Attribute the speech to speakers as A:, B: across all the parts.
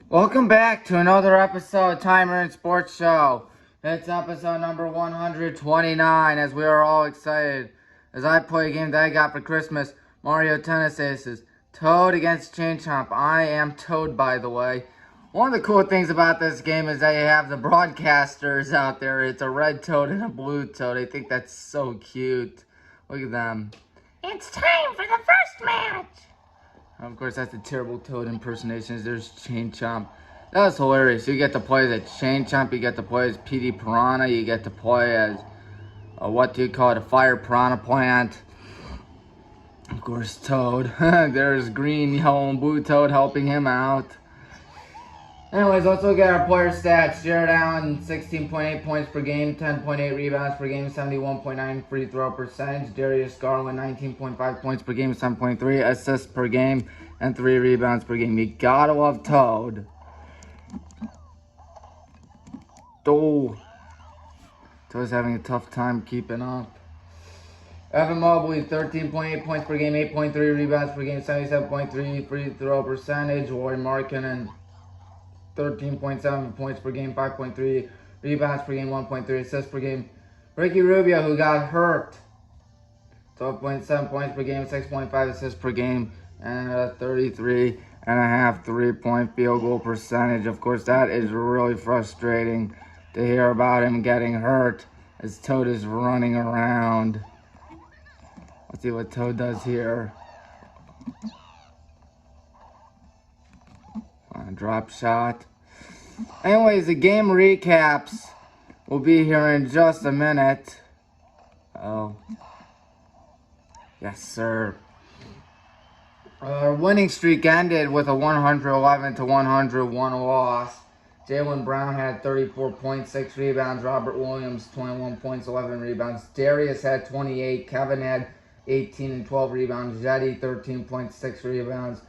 A: Welcome back to another episode of Tommy Maroon Sports Show. It's episode number 129 as we are all excited as I play a game that I got for Christmas, Mario Tennis Aces. Toad against Chain Chomp. I am Toad, by the way. One of the cool things about this game is that you have the broadcasters out there. It's a red toad and a blue toad. I think that's so cute. Look at them.
B: It's time for the first match.
A: Of course, that's the terrible Toad impersonations. There's Chain Chomp. That was hilarious. You get to play as Chain Chomp. You get to play as PD Piranha. You get to play as, a fire piranha plant. Of course, Toad. There's green, yellow, and blue Toad helping him out. Anyways, let's look at our player stats. Jared Allen, 16.8 points per game, 10.8 rebounds per game, 71.9 free throw percentage. Darius Garland, 19.5 points per game, 7.3 assists per game, and 3 rebounds per game. You gotta love Toad. Oh, Toad's having a tough time keeping up. Evan Mobley, 13.8 points per game, 8.3 rebounds per game, 77.3 free throw percentage. Roy Markkanen, 13.7 points per game, 5.3 rebounds per game, 1.3 assists per game. Ricky Rubio, who got hurt, 12.7 points per game, 6.5 assists per game, and a 33.5 three-point field goal percentage. Of course, that is really frustrating to hear about him getting hurt as Toad is running around. Let's see what Toad does here. Drop shot. Anyways, the game recaps will be here in just a minute. Oh. Yes, sir. Our winning streak ended with a 111-101 loss. Jaylen Brown had 34.6 rebounds. Robert Williams, 21 points, 11 rebounds. Darius had 28. Kevin had 18 and 12 rebounds. Jetty, 13.6 rebounds.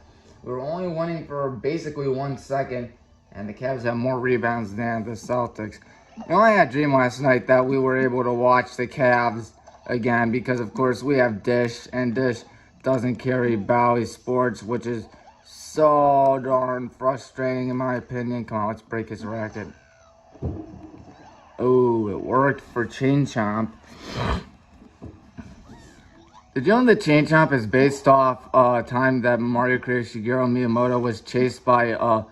A: We were only winning for basically 1 second, and the Cavs had more rebounds than the Celtics. You know, I had a dream last night that we were able to watch the Cavs again because, of course, we have Dish, and Dish doesn't carry Bally Sports, which is so darn frustrating in my opinion. Come on, let's break his racket. Oh, it worked for Chain Chomp. Did you know the Chain Chomp is based off time that Mario creator Shigeru Miyamoto was chased by a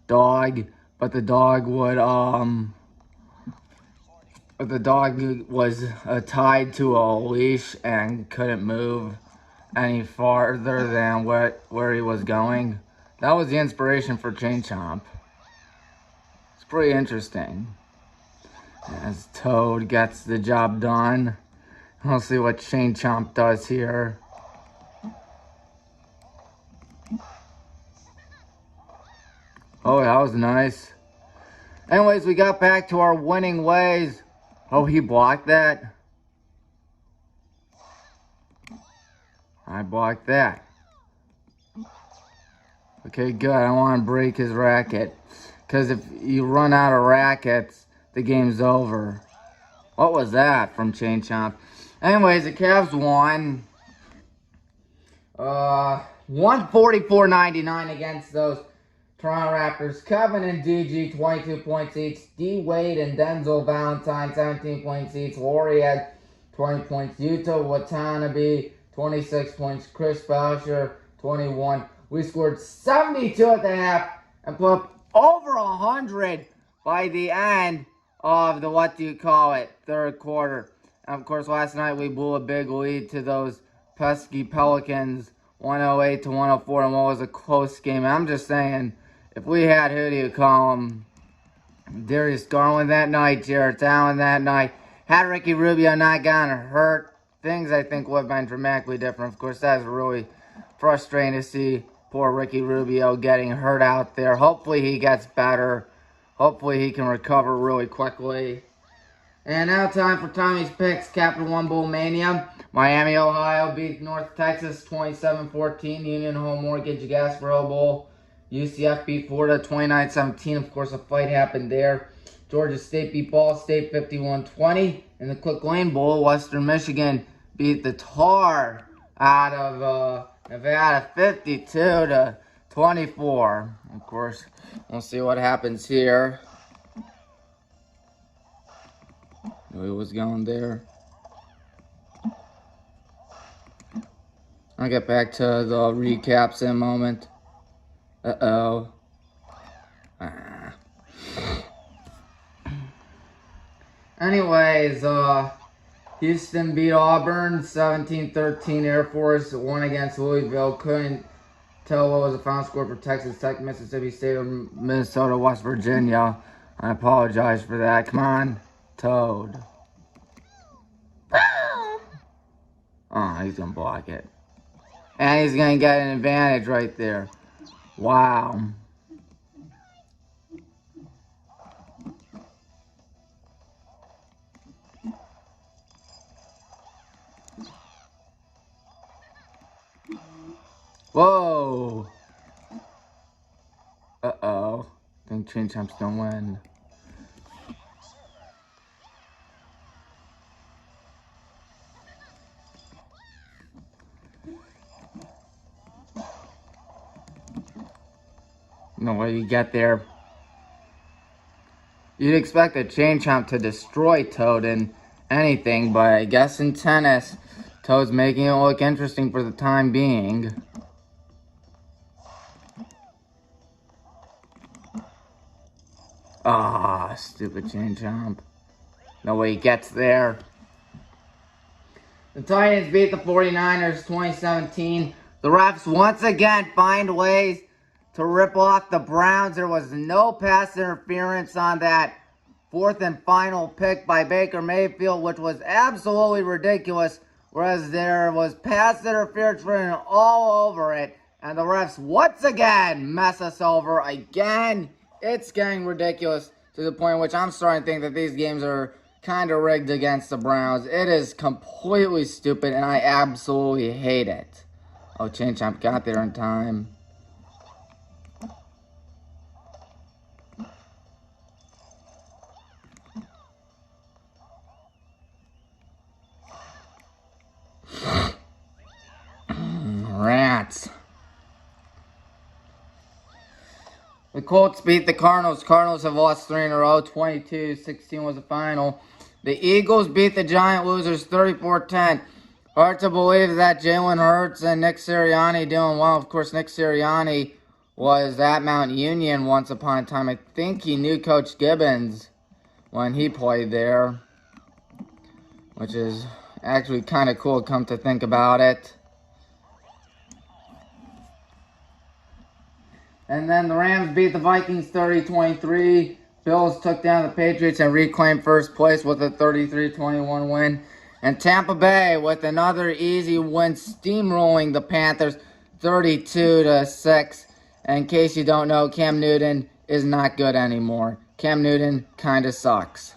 A: dog, but the dog was tied to a leash and couldn't move any farther than where he was going. That was the inspiration for Chain Chomp. It's pretty interesting. As Toad gets the job done. We'll see what Chain Chomp does here. Oh, that was nice. Anyways, we got back to our winning ways. Oh, he blocked that. I blocked that. Okay, good. I don't want to break his racket. Because if you run out of rackets, the game's over. What was that from Chain Chomp? Anyways, the Cavs won 144-99 against those Toronto Raptors. Kevin and DG, 22 points each. D. Wade and Denzel Valentine, 17 points each. Laurie had 20 points. Yuta Watanabe, 26 points. Chris Boucher, 21. We scored 72 at the half and put up over 100 by the end of the third quarter. And of course, last night we blew a big lead to those pesky Pelicans, 108-104, and what was a close game. I'm just saying, if we had, who do you call him? Darius Garland that night, Jared Allen that night, had Ricky Rubio not gotten hurt, things I think would have been dramatically different. Of course, that's really frustrating to see poor Ricky Rubio getting hurt out there. Hopefully he gets better. Hopefully he can recover really quickly. And now time for Tommy's picks. Capital One Bowl Mania. Miami, Ohio beat North Texas 27-14. Union Home Mortgage Gasbro Bowl. UCF beat Florida 29-17. Of course, a fight happened there. Georgia State beat Ball State 51-20. In the Quick Lane Bowl, Western Michigan beat the tar out of Nevada 52 24. Of course, we'll see what happens here. Knew he was going there. I'll get back to the recaps in a moment. Uh-oh. Anyways, Houston beat Auburn 17-13. Air Force won against Louisville. Couldn't tell what was the final score for Texas Tech, Mississippi State, or Minnesota, West Virginia. I apologize for that. Come on, Toad. Oh, he's going to block it. And he's going to get an advantage right there. Wow. Whoa. Uh-oh. I think Chain Champ's going to win. No way you get there. You'd expect a Chain Chomp to destroy Toad in anything, but I guess in tennis, Toad's making it look interesting for the time being. Ah, stupid Chain Chomp. No way he gets there. The Titans beat the 49ers 2017. The refs once again find ways to rip off the Browns. There was no pass interference on that fourth and final pick by Baker Mayfield, which was absolutely ridiculous, whereas there was pass interference written all over it, and the refs once again mess us over again. It's getting ridiculous to the point in which I'm starting to think that these games are kind of rigged against the Browns. It is completely stupid, and I absolutely hate it. Oh, Chain Chomp got there in time. Rats. The Colts beat the Cardinals. Cardinals have lost 3 in a row. 22-16 was the final. The Eagles beat the Giant Losers 34-10. Hard to believe that Jalen Hurts and Nick Sirianni doing well. Of course, Nick Sirianni was at Mount Union once upon a time. I think he knew Coach Gibbons when he played there, which is actually kind of cool, come to think about it. And then the Rams beat the Vikings 30-23. Bills took down the Patriots and reclaimed first place with a 33-21 win. And Tampa Bay with another easy win, steamrolling the Panthers 32-6. And in case you don't know, Cam Newton is not good anymore. Cam Newton kind of sucks.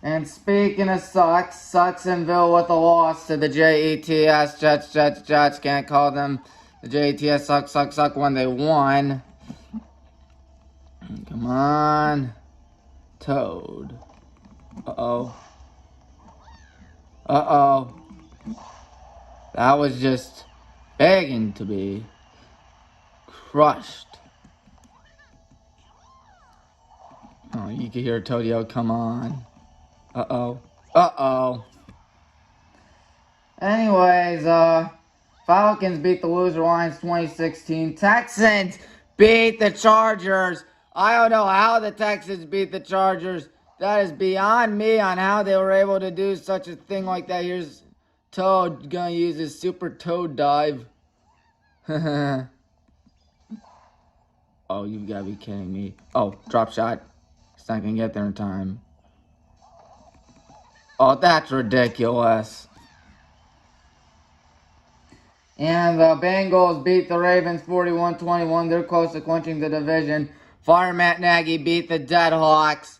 A: And speaking of sucks, Sucksonville with a loss to the Jets. Jets. Can't call them the Jets. Suck when they won. Come on. Toad. Uh-oh. That was just begging to be crushed. Oh, you can hear Toad yell, come on. Anyways, Falcons beat the loser Lions 2016. Texans beat the Chargers. I don't know how the Texans beat the Chargers. That is beyond me on how they were able to do such a thing like that. Here's Toad gonna use his super Toad dive. Oh, you gotta be kidding me. Oh, drop shot. It's not gonna get there in time. Oh, that's ridiculous. And the Bengals beat the Ravens 41-21. They're close to clinching the division. Fire Matt Nagy beat the Deadhawks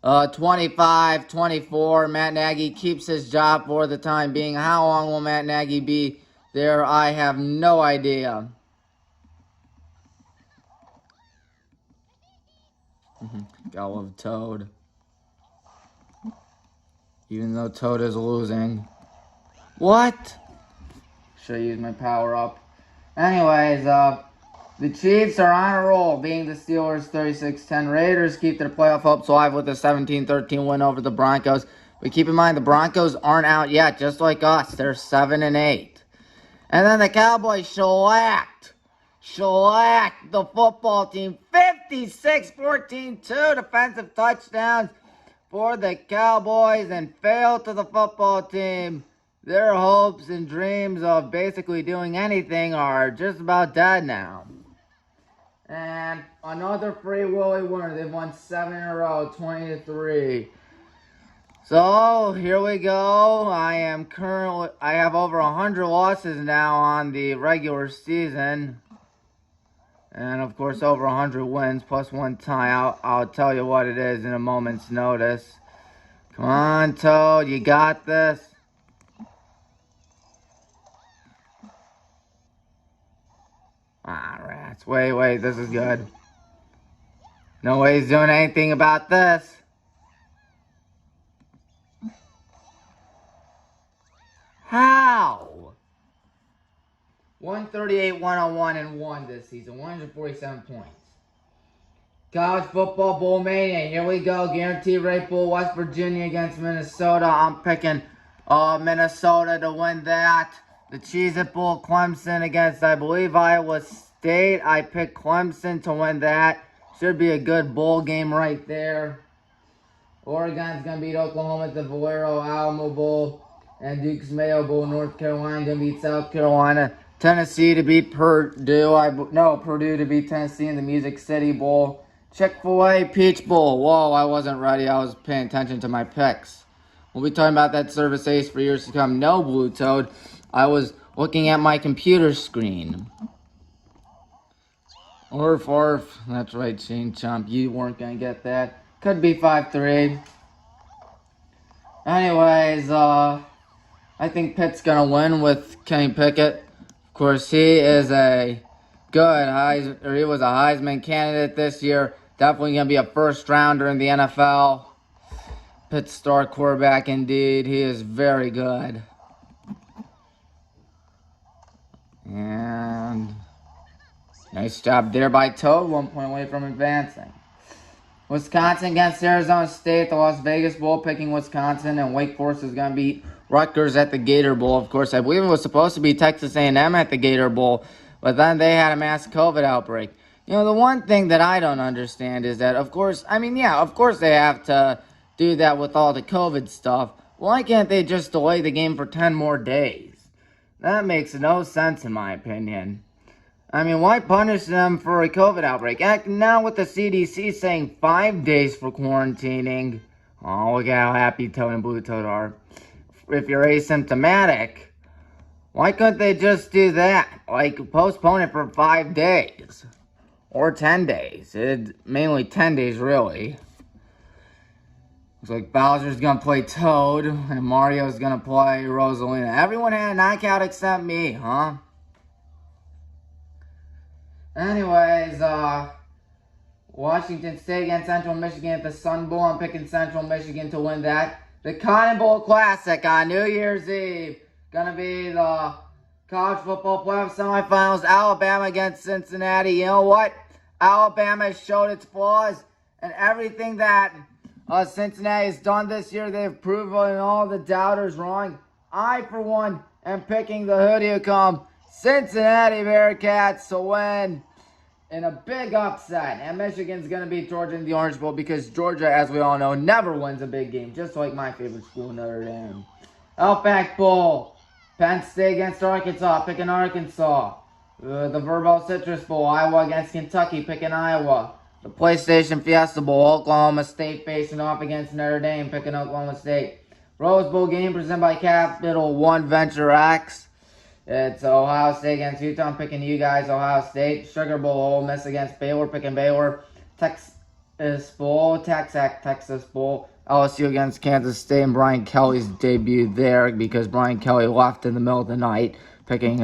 A: 25-24. Matt Nagy keeps his job for the time being. How long will Matt Nagy be there? I have no idea. Gotta love Toad. Even though Toad is losing. What? Should I use my power up? Anyways, the Chiefs are on a roll, beating the Steelers 36-10. Raiders keep their playoff hopes alive with a 17-13 win over the Broncos. But keep in mind, the Broncos aren't out yet, just like us. They're 7-8. And then the Cowboys shellacked the football team 56-14, 2 defensive touchdowns for the Cowboys, and failed to the football team. Their hopes and dreams of basically doing anything are just about dead now. And another Free Willy winner. They've won 7 in a row, 20-3. So here we go. I have over 100 losses now on the regular season. And of course over 100 wins plus 1 tie. I'll tell you what it is in a moment's notice. Come on, Toad, you got this. Ah, rats. Wait, this is good. No way he's doing anything about this. How? 138-101-1 this season. 147 points. College football bowl mania. Here we go. Guaranteed rate bowl. West Virginia against Minnesota. I'm picking Minnesota to win that. The Cheez-It Bowl, Clemson against, I believe, Iowa State. I picked Clemson to win that. Should be a good bowl game right there. Oregon's going to beat Oklahoma at the Valero Alamo Bowl. And Duke's Mayo Bowl. North Carolina going to beat South Carolina. Tennessee to beat Purdue. Purdue to beat Tennessee in the Music City Bowl. Chick-fil-A Peach Bowl. Whoa, I wasn't ready. I was paying attention to my picks. We'll be talking about that service ace for years to come. No, Blue Toad. I was looking at my computer screen. Orf. That's right, Shane Chump. You weren't going to get that. Could be 5-3. Anyways, I think Pitt's going to win with Kenny Pickett. Of course, he is he was a Heisman candidate this year. Definitely going to be a first rounder in the NFL. Pitt's star quarterback indeed. He is very good. And nice job there by Toad. 1 point away from advancing. Wisconsin against Arizona State. The Las Vegas Bowl picking Wisconsin. And Wake Forest is going to beat Rutgers at the Gator Bowl. Of course, I believe it was supposed to be Texas A&M at the Gator Bowl. But then they had a mass COVID outbreak. You know, the one thing that I don't understand is that, of course they have to do that with all the COVID stuff. Why can't they just delay the game for 10 more days? That makes no sense in my opinion. I mean, why punish them for a COVID outbreak? Now with the CDC saying 5 days for quarantining. Oh, look at how happy Toad and Blue Toad are. If you're asymptomatic, why couldn't they just do that? Like, postpone it for 5 days. Or 10 days. Mainly 10 days, really. Looks like Bowser's going to play Toad, and Mario's going to play Rosalina. Everyone had a knockout except me, huh? Anyways, Washington State against Central Michigan at the Sun Bowl. I'm picking Central Michigan to win that. The Cotton Bowl Classic on New Year's Eve. Going to be the college football playoff semifinals. Alabama against Cincinnati. You know what? Alabama has showed its flaws, and everything that Cincinnati has done this year, they've proven all the doubters wrong. I, for one, am picking the Who Do You Come Cincinnati Bearcats to win in a big upset. And Michigan's going to beat Georgia in the Orange Bowl because Georgia, as we all know, never wins a big game, just like my favorite school, Notre Dame. Outback Bowl, Penn State against Arkansas, picking Arkansas. The Verbal Citrus Bowl, Iowa against Kentucky, picking Iowa. The PlayStation Fiesta Bowl, Oklahoma State facing off against Notre Dame, picking Oklahoma State. Rose Bowl game presented by Capital One Venture X. It's Ohio State against Utah. I'm picking you guys, Ohio State. Sugar Bowl, Ole Miss against Baylor, picking Baylor. Texas Bowl, Texas Bowl. LSU against Kansas State, and Brian Kelly's debut there because Brian Kelly left in the middle of the night, picking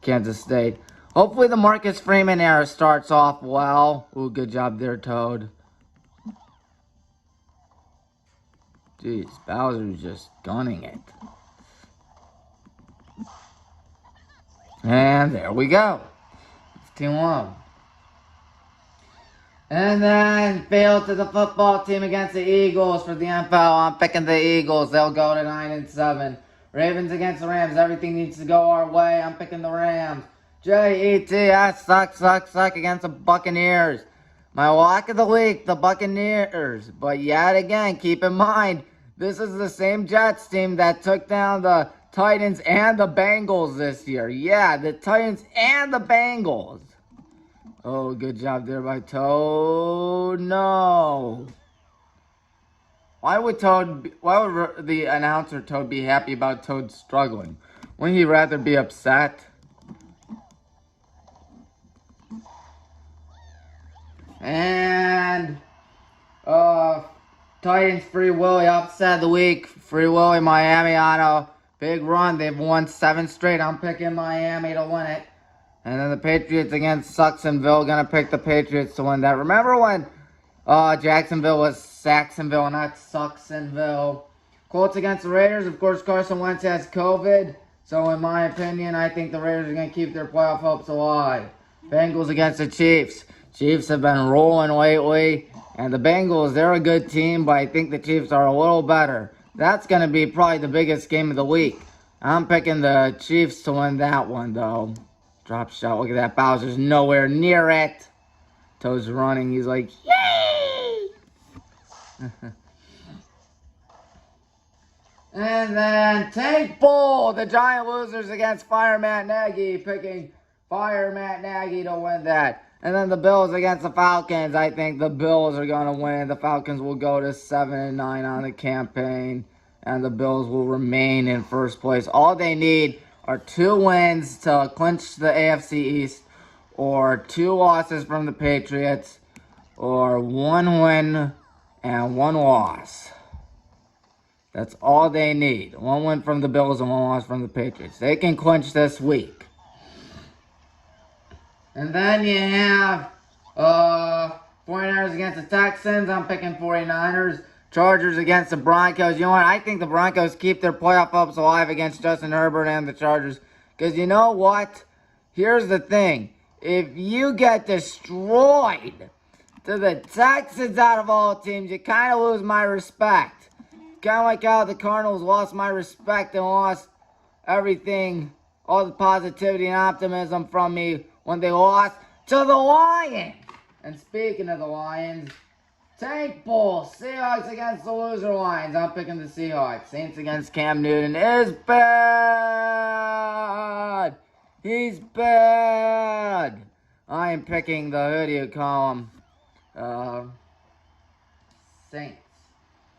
A: Kansas State. Hopefully the Marcus Freeman era starts off well. Ooh, good job there, Toad. Jeez, Bowser's just gunning it. And there we go. 2-1. And then field to the football team against the Eagles for the NFL. I'm picking the Eagles. They'll go to 9-7. Ravens against the Rams. Everything needs to go our way. I'm picking the Rams. Jets suck against the Buccaneers. My lock of the week, the Buccaneers. But yet again, keep in mind, this is the same Jets team that took down the Titans and the Bengals this year. Yeah, the Titans and the Bengals. Oh, good job there by Toad. No. Why would the announcer Toad be happy about Toad struggling? Wouldn't he rather be upset? And Titans Free Willy upset of the week. Free Willy Miami on a big run. They've won 7 straight. I'm picking Miami to win it. And then the Patriots against Saxonville. Gonna pick the Patriots to win that. Remember when Jacksonville was Saxonville, not Saxonville? Colts against the Raiders. Of course, Carson Wentz has COVID. So in my opinion, I think the Raiders are gonna keep their playoff hopes alive. Bengals against the Chiefs. Chiefs have been rolling lately. And the Bengals, they're a good team, but I think the Chiefs are a little better. That's gonna be probably the biggest game of the week. I'm picking the Chiefs to win that one, though. Drop shot. Look at that. Bowser's nowhere near it. Toad's running. He's like, yay! And then Tank Bull, the Giant Losers against Fire Matt Nagy. Picking Fire Matt Nagy to win that. And then the Bills against the Falcons. I think the Bills are going to win. The Falcons will go to 7-9 on the campaign. And the Bills will remain in first place. All they need are 2 wins to clinch the AFC East, or 2 losses from the Patriots, or 1 win and 1 loss. That's all they need. 1 win from the Bills and 1 loss from the Patriots. They can clinch this week. And then you have 49ers against the Texans. I'm picking 49ers. Chargers against the Broncos. You know what? I think the Broncos keep their playoff hopes alive against Justin Herbert and the Chargers. Because you know what? Here's the thing. If you get destroyed to the Texans out of all teams, you kind of lose my respect. Kind of like how the Cardinals lost my respect and lost everything, all the positivity and optimism from me when they lost to the Lions. And speaking of the Lions, Tank Bull, Seahawks against the loser Lions. I'm picking the Seahawks. Saints against Cam Newton is bad. He's bad. I am picking the hoodie column. Saints.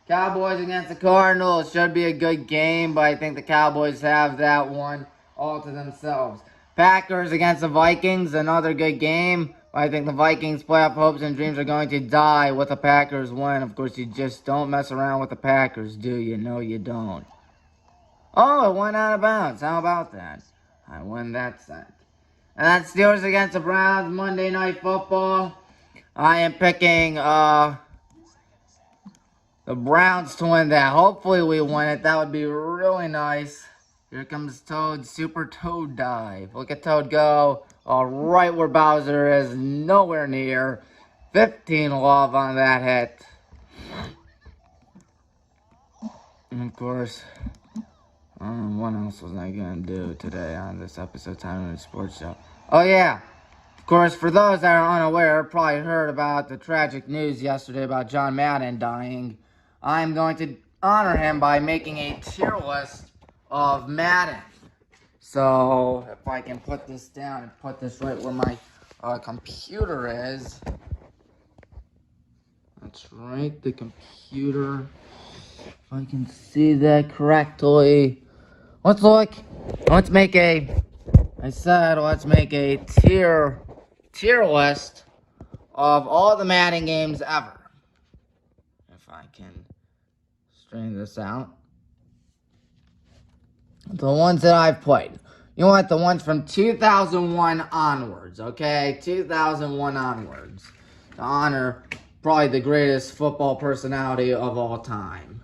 A: Cowboys against the Cardinals. Should be a good game, but I think the Cowboys have that one all to themselves. Packers against the Vikings. Another good game. I think the Vikings' playoff hopes and dreams are going to die with the Packers win. Of course, you just don't mess around with the Packers, do you? No, you don't. Oh, it went out of bounds. How about that? I win that set. And that's Steelers against the Browns, Monday Night Football. I am picking the Browns to win that. Hopefully we win it. That would be really nice. Here comes Toad, super Toad dive. Look at Toad go. Right where Bowser is, nowhere near. 15 love on that hit. And of course, what else was I going to do today on this episode of Highland and Sports Show? Oh yeah, of course, for those that are unaware, probably heard about the tragic news yesterday about John Madden dying. I'm going to honor him by making a tier list of Madden. So, if I can put this down and put this right where my computer is. That's right, the computer. If I can see that correctly. Let's look. Let's make a tier list of all the Madden games ever. If I can straighten this out. The ones that I've played. You want the ones from 2001 onwards, okay? 2001 onwards. To honor probably the greatest football personality of all time.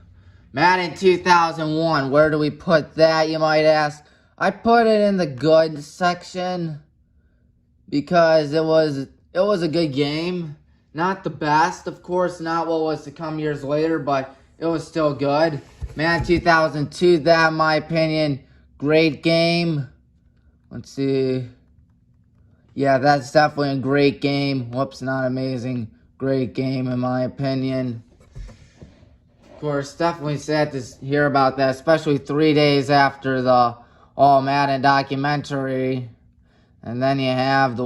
A: Madden 2001, where do we put that, you might ask? I put it in the good section because it was a good game. Not the best, of course, not what was to come years later, but it was still good. Man, 2002, that in my opinion, great game. Let's see. Yeah, that's definitely a great game. Whoops, not amazing. Great game in my opinion. Of course, definitely sad to hear about that, especially 3 days after the All Madden documentary. And then you have the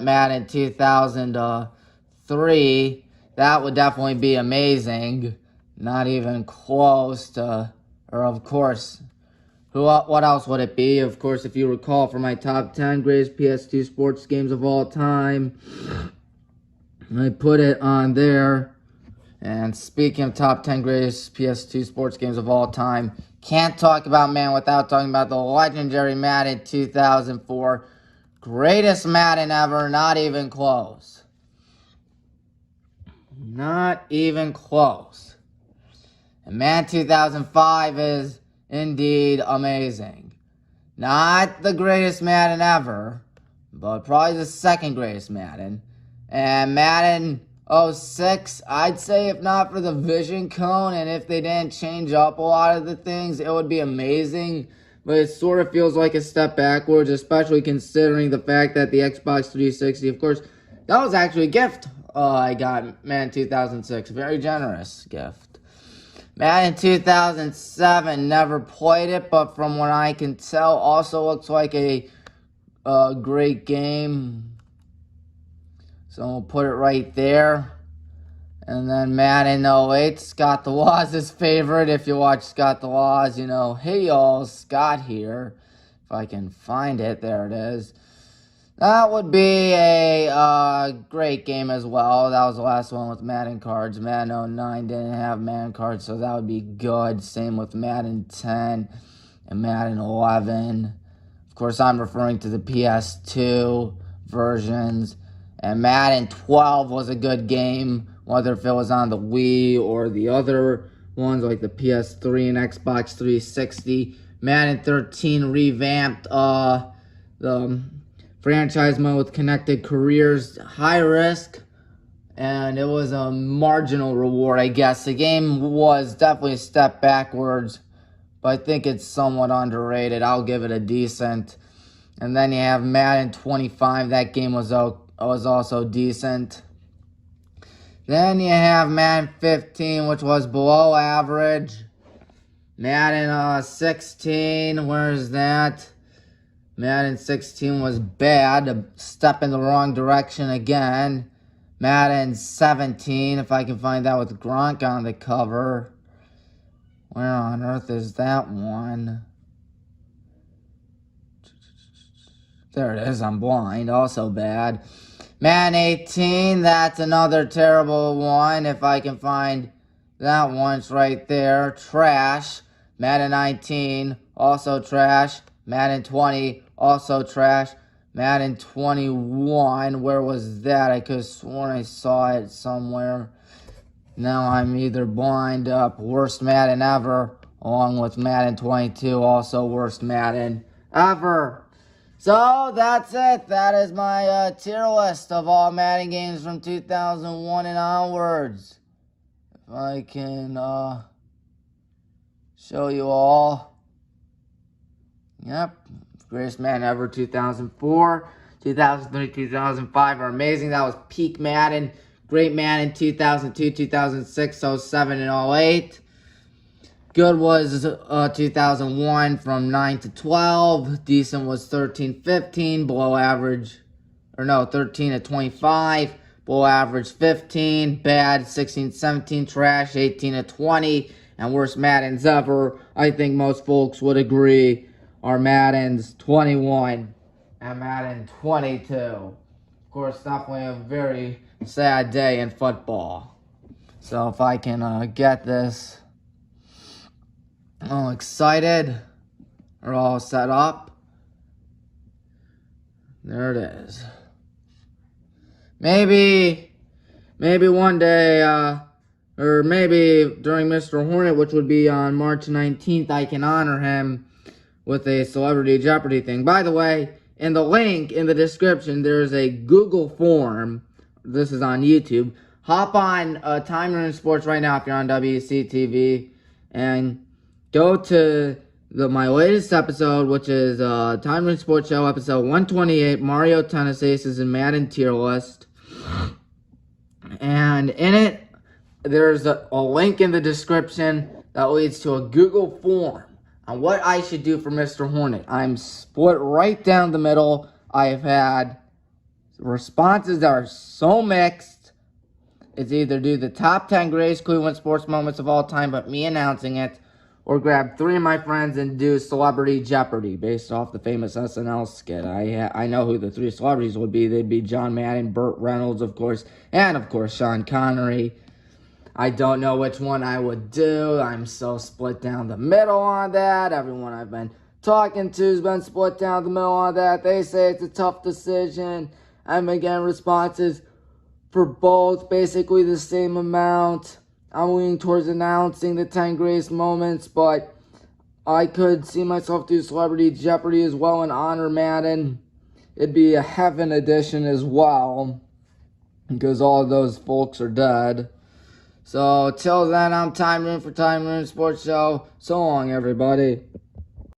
A: Madden 2003. That would definitely be amazing. Not even close to, or of course, what else would it be? Of course, if you recall from my top 10 greatest PS2 sports games of all time, I put it on there. And speaking of top 10 greatest PS2 sports games of all time, can't talk about Madden without talking about the legendary Madden 2004. Greatest Madden ever, not even close. Not even close. And Madden 2005 is indeed amazing. Not the greatest Madden ever, but probably the second greatest Madden. And Madden 06, I'd say if not for the vision cone and if they didn't change up a lot of the things, it would be amazing. But it sort of feels like a step backwards, especially considering the fact that the Xbox 360, of course, that was actually a gift I got, Madden 2006. Very generous gift. Madden 2007, never played it, but from what I can tell, also looks like a great game. So we'll put it right there. And then Madden 08, Scott the Law's favorite. If you watch Scott the Law's, you know, hey y'all, Scott here. If I can find it, there it is. That would be a great game as well. That was the last one with Madden cards. Madden 09 didn't have Madden cards, so that would be good. Same with Madden 10 and Madden 11. Of course, I'm referring to the PS2 versions. And Madden 12 was a good game, whether if it was on the Wii or the other ones like the PS3 and Xbox 360. Madden 13 revamped the franchise mode with connected careers, high risk, and it was a marginal reward, I guess. The game was definitely a step backwards, but I think it's somewhat underrated. I'll give it a decent. And then you have Madden 25. That game was also decent. Then you have Madden 15, which was below average. Madden 16, where's that? Madden 16 was bad, a step in the wrong direction again. Madden 17, if I can find that with Gronk on the cover. Where on earth is that one? There it is, I'm blind, also bad. Madden 18, that's another terrible one. If I can find that one, it's right there. Trash. Madden 19, also trash. Madden 20, also trash. Madden 21, where was that? I could have sworn I saw it somewhere. Now I'm either blind up. Worst Madden ever, along with Madden 22, also worst Madden ever. So that's it. That is my tier list of all Madden games from 2001 and onwards. If I can show you all. Yep. Greatest Madden ever, 2004. 2003, 2005 are amazing. That was peak Madden. Great Madden, 2002, 2006, 07, and 08. Good was 2001 from 9 to 12. Decent was 13, 15. Below average, 13 to 25. Below average, 15. Bad, 16, 17. Trash, 18 to 20. And worst Maddens ever, I think most folks would agree, are Maddens 21 and Madden 22. Of course, definitely a very sad day in football. So if I can get this all excited or all set up, there it is. Maybe one day, or maybe during Mr. Hornet, which would be on March 19th, I can honor him with a Celebrity Jeopardy thing. By the way, in the link in the description, there's a Google form. This is on YouTube. Hop on Tommy Maroon Sports right now if you're on WCTV, and go to my latest episode, which is Tommy Maroon Sports Show, episode 128, Mario Tennis Aces and Madden Tier List. And in it, there's a link in the description that leads to a Google form on what I should do for Mr. Hornet. I'm split right down the middle. I have had responses that are so mixed. It's either do the top 10 greatest Cleveland sports moments of all time, but me announcing it, or grab 3 of my friends and do Celebrity Jeopardy based off the famous SNL skit. I know who the 3 celebrities would be. They'd be John Madden, Burt Reynolds, of course, and of course Sean Connery. I don't know which one I would do. I'm so split down the middle on that. Everyone I've been talking to has been split down the middle on that. They say it's a tough decision. I'm getting responses for both, basically the same amount. I'm leaning towards announcing the 10 greatest moments, but I could see myself do Celebrity Jeopardy as well and honor Madden. It'd be a heaven edition as well, because all of those folks are dead. So, till then, I'm Tommy Maroon for Tommy Maroon Sports Show. So long, everybody.